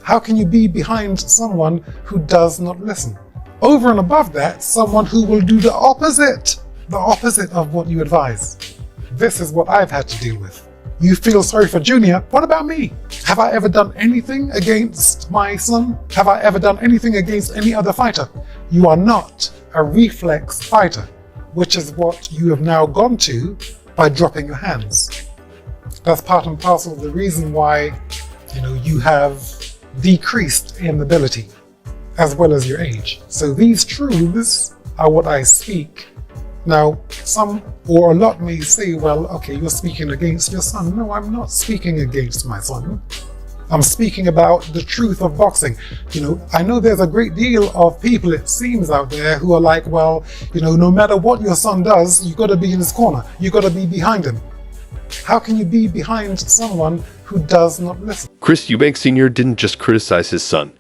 How can you be behind someone who does not listen? Over and above that, someone who will do the opposite of what you advise. This is what I've had to deal with. You feel sorry for Junior, what about me? Have I ever done anything against my son? Have I ever done anything against any other fighter? You are not a reflex fighter, which is what you have now gone to by dropping your hands. That's part and parcel of the reason why, you have decreased in ability, as well as your age. So these truths are what I speak. Now, some or a lot may say, well, okay, you're speaking against your son. No, I'm not speaking against my son. I'm speaking about the truth of boxing. I know there's a great deal of people, it seems, out there who are like, well, no matter what your son does, you got to be in his corner. You got to be behind him. How can you be behind someone who does not listen? Chris Eubank Sr. didn't just criticize his son.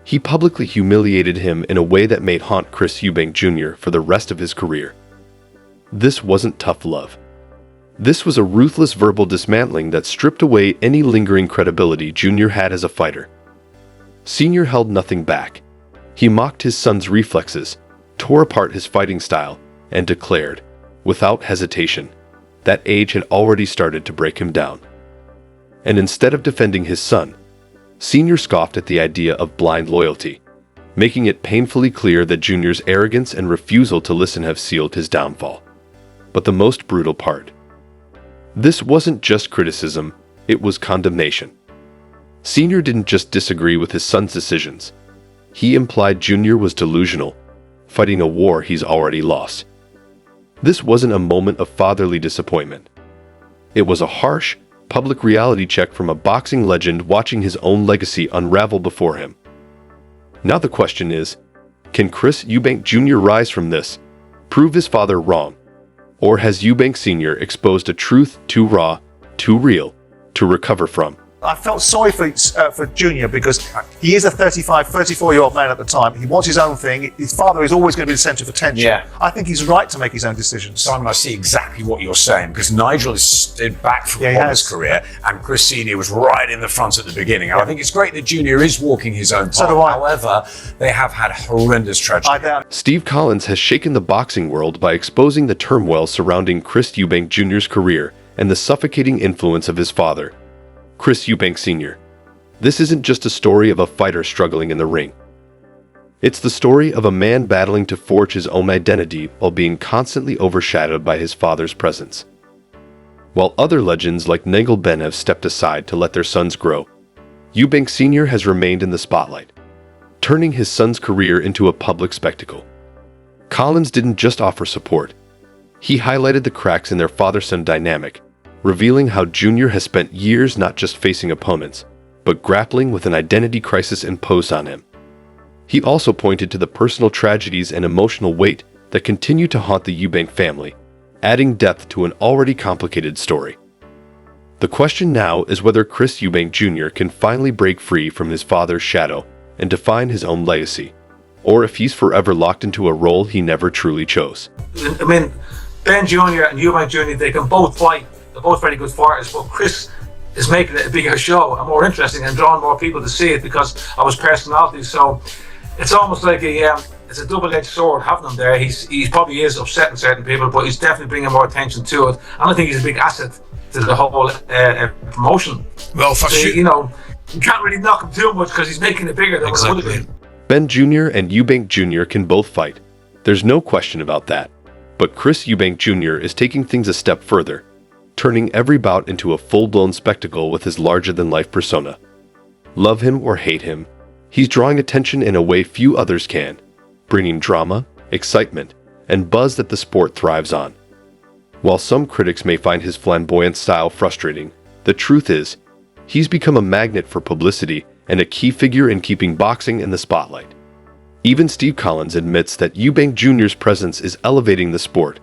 He publicly humiliated him in a way that made haunt Chris Eubank Jr. for the rest of his career. This wasn't tough love. This was a ruthless verbal dismantling that stripped away any lingering credibility Jr. had as a fighter. Sr. held nothing back. He mocked his son's reflexes, tore apart his fighting style, and declared, without hesitation, that age had already started to break him down. And instead of defending his son, Sr. scoffed at the idea of blind loyalty, making it painfully clear that Jr.'s arrogance and refusal to listen have sealed his downfall. But the most brutal part. This wasn't just criticism, it was condemnation. Sr. didn't just disagree with his son's decisions. He implied Jr. was delusional, fighting a war he's already lost. This wasn't a moment of fatherly disappointment. It was a harsh, public reality check from a boxing legend watching his own legacy unravel before him. Now the question is, can Chris Eubank Jr. rise from this, prove his father wrong? Or has Eubank Sr. exposed a truth too raw, too real, to recover from? I felt sorry for Junior because he is a 34-year-old man at the time. He wants his own thing. His father is always going to be the centre of attention. Yeah. I think he's right to make his own decisions. Simon, I see exactly what you're saying because Nigel has stood back from his career and Chris Sr. was right in the front at the beginning. And I think it's great that Junior is walking his own path. So do I. However, they have had horrendous tragedy. Steve Collins has shaken the boxing world by exposing the turmoil surrounding Chris Eubank Jr.'s career and the suffocating influence of his father, Chris Eubank Sr. This isn't just a story of a fighter struggling in the ring. It's the story of a man battling to forge his own identity while being constantly overshadowed by his father's presence. While other legends like Conor Benn have stepped aside to let their sons grow, Eubank Sr. has remained in the spotlight, turning his son's career into a public spectacle. Collins didn't just offer support. He highlighted the cracks in their father-son dynamic, revealing how Junior has spent years not just facing opponents, but grappling with an identity crisis imposed on him. He also pointed to the personal tragedies and emotional weight that continue to haunt the Eubank family, adding depth to an already complicated story. The question now is whether Chris Eubank Jr. can finally break free from his father's shadow and define his own legacy, or if he's forever locked into a role he never truly chose. I mean, Ben Jr. and Eubank Jr., they can both fight. They're both very good fighters, but Chris is making it a bigger show and more interesting and drawing more people to see it because of his personality. So it's almost like it's a double-edged sword having him there. He probably is upsetting certain people, but he's definitely bringing more attention to it. And I think he's a big asset to the whole promotion. Well, for so, you can't really knock him too much because he's making it bigger than what it would have been. Ben Jr. and Eubank Jr. can both fight. There's no question about that. But Chris Eubank Jr. is taking things a step further, turning every bout into a full-blown spectacle with his larger-than-life persona. Love him or hate him, he's drawing attention in a way few others can, bringing drama, excitement, and buzz that the sport thrives on. While some critics may find his flamboyant style frustrating, the truth is, he's become a magnet for publicity and a key figure in keeping boxing in the spotlight. Even Steve Collins admits that Eubank Jr.'s presence is elevating the sport,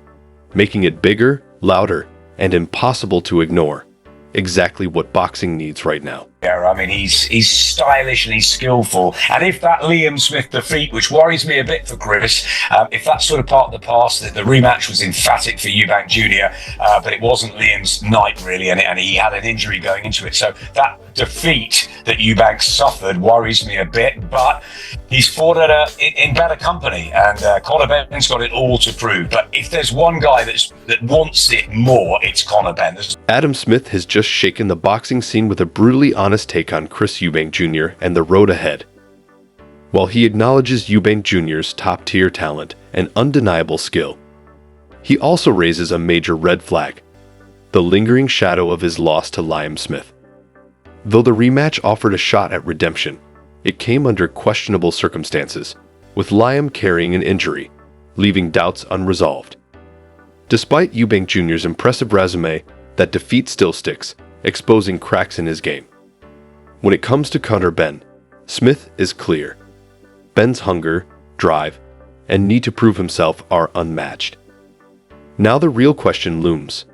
making it bigger, louder, and impossible to ignore. Exactly what boxing needs right now. I mean, he's stylish and he's skillful. And if that Liam Smith defeat, which worries me a bit for Chris, if that's sort of part of the past, that the rematch was emphatic for Eubank Jr, but it wasn't Liam's night really, and he had an injury going into it. So that defeat that Eubank suffered worries me a bit, but he's fought in better company, and Conor Benn's got it all to prove. But if there's one guy that wants it more, it's Conor Benn. Adam Smith has just shaken the boxing scene with a brutally honest take on Chris Eubank Jr. and the road ahead. While he acknowledges Eubank Jr.'s top-tier talent and undeniable skill, he also raises a major red flag: the lingering shadow of his loss to Liam Smith. Though the rematch offered a shot at redemption, it came under questionable circumstances, with Liam carrying an injury, leaving doubts unresolved. Despite Eubank Jr.'s impressive resume, that defeat still sticks, exposing cracks in his game. When it comes to Conor Benn, Smith is clear. Benn's hunger, drive, and need to prove himself are unmatched. Now the real question looms: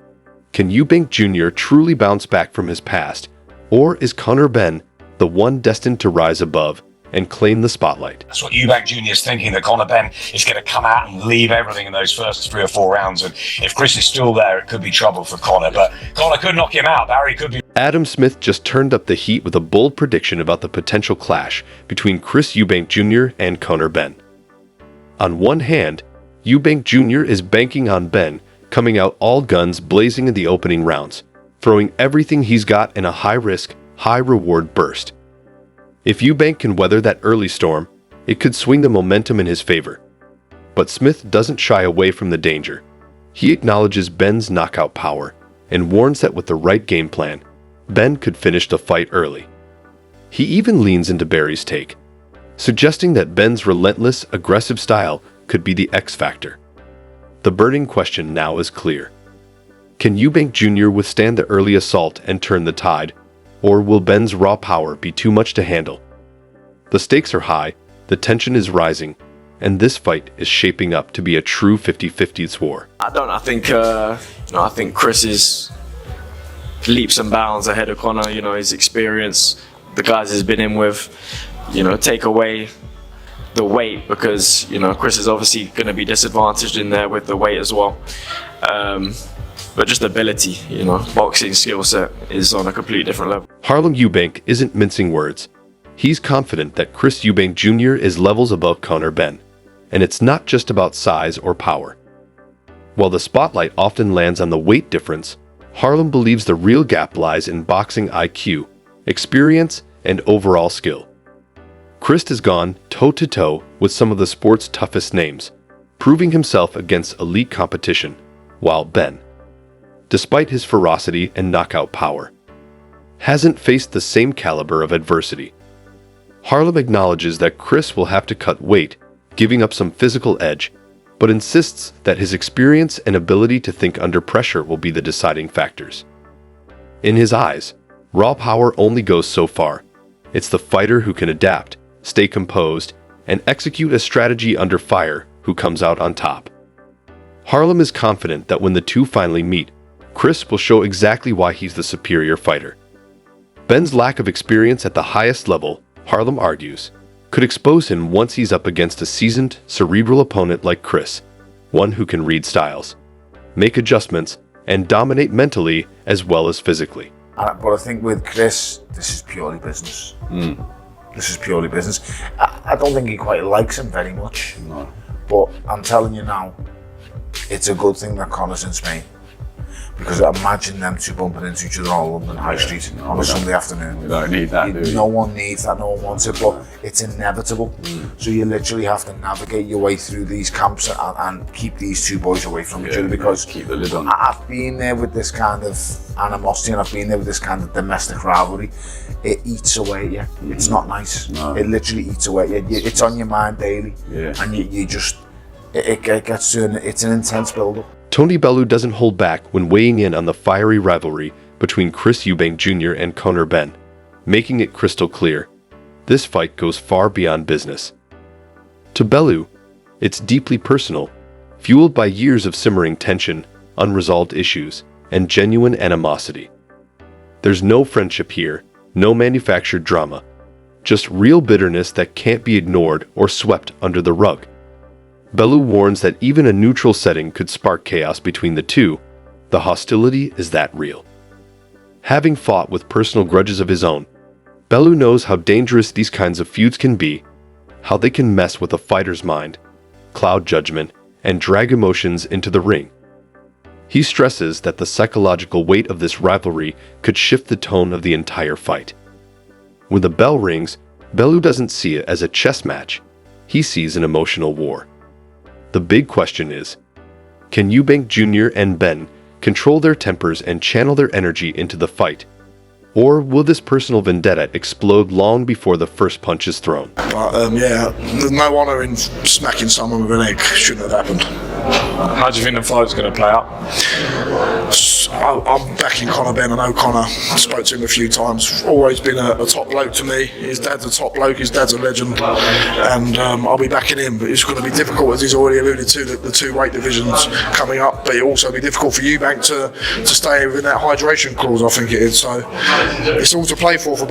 can Eubank Jr. truly bounce back from his past, or is Conor Benn the one destined to rise above and claim the spotlight? That's what Eubank Jr. is thinking, that Conor Benn is going to come out and leave everything in those first 3 or 4 rounds. And if Chris is still there, it could be trouble for Conor. But Conor could knock him out. Barry could be... Adam Smith just turned up the heat with a bold prediction about the potential clash between Chris Eubank Jr. and Conor Benn. On one hand, Eubank Jr. is banking on Benn coming out all guns blazing in the opening rounds, throwing everything he's got in a high-risk, high-reward burst. If Eubank can weather that early storm, it could swing the momentum in his favor. But Smith doesn't shy away from the danger. He acknowledges Benn's knockout power and warns that with the right game plan, Benn could finish the fight early. He even leans into Barry's take, suggesting that Benn's relentless, aggressive style could be the X factor. The burning question now is clear: can Eubank Jr. withstand the early assault and turn the tide, or will Benn's raw power be too much to handle? The stakes are high, the tension is rising, and this fight is shaping up to be a true 50-50 war. I think Chris is leaps and bounds ahead of Conor. You know, his experience, the guys he's been in with, you know, take away the weight, because, you know, Chris is obviously going to be disadvantaged in there with the weight as well. But just ability, you know, boxing skill set is on a completely different level. Harlem Eubank isn't mincing words. He's confident that Chris Eubank Jr. is levels above Conor Benn, and it's not just about size or power. While the spotlight often lands on the weight difference, Harlem believes the real gap lies in boxing IQ, experience, and overall skill. Chris has gone toe-to-toe with some of the sport's toughest names, proving himself against elite competition, while Benn, despite his ferocity and knockout power, hasn't faced the same caliber of adversity. Harlem acknowledges that Chris will have to cut weight, giving up some physical edge, but insists that his experience and ability to think under pressure will be the deciding factors. In his eyes, raw power only goes so far. It's the fighter who can adapt, stay composed, and execute a strategy under fire who comes out on top. Harlem is confident that when the two finally meet, Chris will show exactly why he's the superior fighter. Benn's lack of experience at the highest level, Harlem argues, could expose him once he's up against a seasoned, cerebral opponent like Chris, one who can read styles, make adjustments, and dominate mentally as well as physically. But I think with Chris, this is purely business. This is purely business. I don't think he quite likes him very much. No. But I'm telling you now, it's a good thing that Conor's in Spain. Because imagine them two bumping into each other on London High Street on a Sunday afternoon. We don't need that, do we? No one needs that, no one wants it, but it's inevitable. So you literally have to navigate your way through these camps and keep these two boys away from each other, because keep the lid on. I've been there with this kind of animosity, and I've been there with this kind of domestic rivalry. It eats away at you. It's not nice. No. It literally eats away at you. It's on your mind daily, and you just, it gets to it's an intense build-up. Tony Bellew doesn't hold back when weighing in on the fiery rivalry between Chris Eubank Jr. and Conor Benn, making it crystal clear: this fight goes far beyond business. To Bellew, it's deeply personal, fueled by years of simmering tension, unresolved issues, and genuine animosity. There's no friendship here, No manufactured drama. Just real bitterness that can't be ignored or swept under the rug. Bellew warns that even a neutral setting could spark chaos between the two. The hostility is that real. Having fought with personal grudges of his own, Bellew knows how dangerous these kinds of feuds can be, how they can mess with a fighter's mind, cloud judgment, and drag emotions into the ring. He stresses that the psychological weight of this rivalry could shift the tone of the entire fight. When the bell rings, Bellew doesn't see it as a chess match. He sees an emotional war. The big question is, can Eubank Jr. and Benn control their tempers and channel their energy into the fight? Or will this personal vendetta explode long before the first punch is thrown? But yeah, there's no honour in smacking someone with an egg. Shouldn't have happened. How do you think the fight's going to play out? I'm backing Conor Benn. I know Conor. Spoke to him a few times. Always been a top bloke to me. His dad's a top bloke. His dad's a legend, and I'll be backing him. But it's going to be difficult, as he's already alluded to, the two weight divisions coming up. But it'll also be difficult for Eubank to stay within that hydration clause. I think it is. So it's all to play for both.